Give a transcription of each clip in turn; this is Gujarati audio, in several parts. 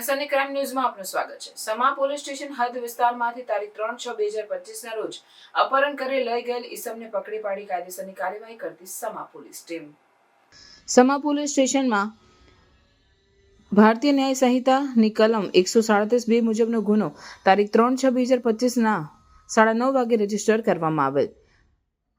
સની ક્રાઇમ ન્યૂઝમાં આપનું સ્વાગત છે। સમા પોલીસ સ્ટેશન હદ વિસ્તારમાંથી તારીખ 3/6/2025 ના રોજ અપહરણ કરી લઈ ગયેલ ઈસમને પકડી પાડી કાયદેસરની કાર્યવાહી કરતી સમા પોલીસ ટીમ। સમા પોલીસ સ્ટેશનમાં ભારતીય ન્યાય સંહિતાની કલમ 137(2) મુજબનો ગુનો તારીખ 3/6/2025 ના 9:30 વાગે રજીસ્ટર કરવામાં આવેલ।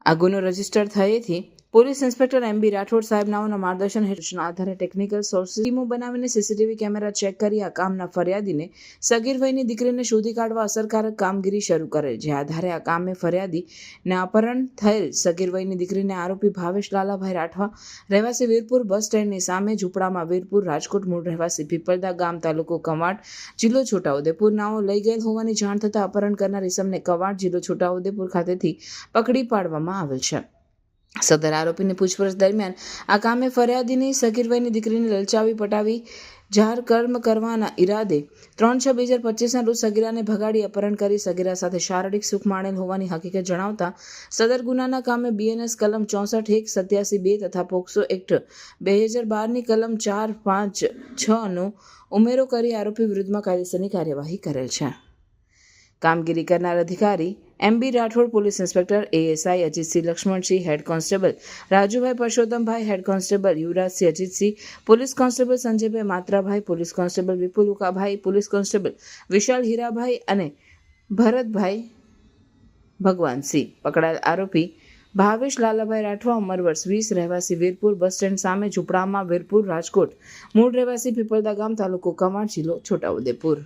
આ ગુનો રજીસ્ટર થયેથી પોલીસ ઇન્સ્પેક્ટર MB રાઠોડ સાહેબ નાઓના માર્ગદર્શન હેઠળના આધારે ટેકનિકલ સોર્સિસ ટીમો બનાવીને સીસીટીવી કેમેરા ચેક કરી આ કામના ફરિયાદીને સગીર વયની દીકરીને શોધી કાઢવા અસરકારક કામગીરી શરૂ કરેલ। જે આધારે આ કામે ફરિયાદીને અપહરણ થયેલ સગીર વયની દીકરીને આરોપી ભાવેશ લાલાભાઈ રાઠવા રહેવાસી વીરપુર બસ સ્ટેન્ડની સામે ઝૂંપડામાં વીરપુર રાજકોટ મૂળ રહેવાસી પીપળદા ગામ તાલુકો કવાંટ જિલ્લો છોટાઉદેપુર નાઓ લઈ ગયેલ હોવાની જાણ થતાં અપહરણ કરનાર ઈસમને કવાંટ જિલ્લો છોટાઉદેપુર ખાતેથી પકડી પાડવામાં આવેલ છે। સદર આરોપીની પૂછપરછ દરમિયાન આ કામે ફરિયાદીની સગીર વયની દીકરીને લલચાવી પટાવી જાહેર કર્મ કરવાના ઈરાદે 3/6/2025 ના રોજ સગીરાને ભગાડી અપહરણ કરી સગીરા સાથે શારીરિક સુખ માણેલ હોવાની હકીકત જણાવતા સદર ગુનાના કામે BNS કલમ 64(1) 87(2) તથા પોક્સો એક્ટ 2012ની કલમ 456 નો ઉમેરો કરી આરોપી વિરુદ્ધમાં કાયદેસરની કાર્યવાહી કરેલ છે। કામગીરી કરનાર અધિકારી MB Rathod, police inspector ASI Ajitsinh Laxmansinh, head constable Rajubhai Parsottambhai, head constable Yuvrajsinh Ajitsinh, police constable Sanjaybhai Matrabhai, police constable Vipul Ukabhai, police constable Vishal Hirabhai અને ભરતભાઈ ભગવાનસિંહ। પકડાયેલ આરોપી ભાવેશ લાલાભાઈ રાઠવા ઉંમર વર્ષ 20 રહેવાસી વીરપુર બસ સ્ટેન્ડ સામે ઝૂંપડામાં વીરપુર રાજકોટ મૂળ રહેવાસી પીપળદા ગામ તાલુકો કવાંટ જિલ્લો છોટાઉદેપુર।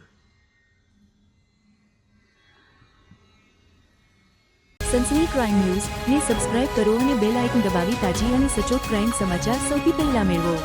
સનસની ક્રાઇમ ન્યૂઝ ને સબસ્ક્રાઇબ કરો અને બેલ આઇકન દબાવી તાજી અને સચોટ ક્રાઇમ સમાચાર સૌથી પહેલા મેળવો।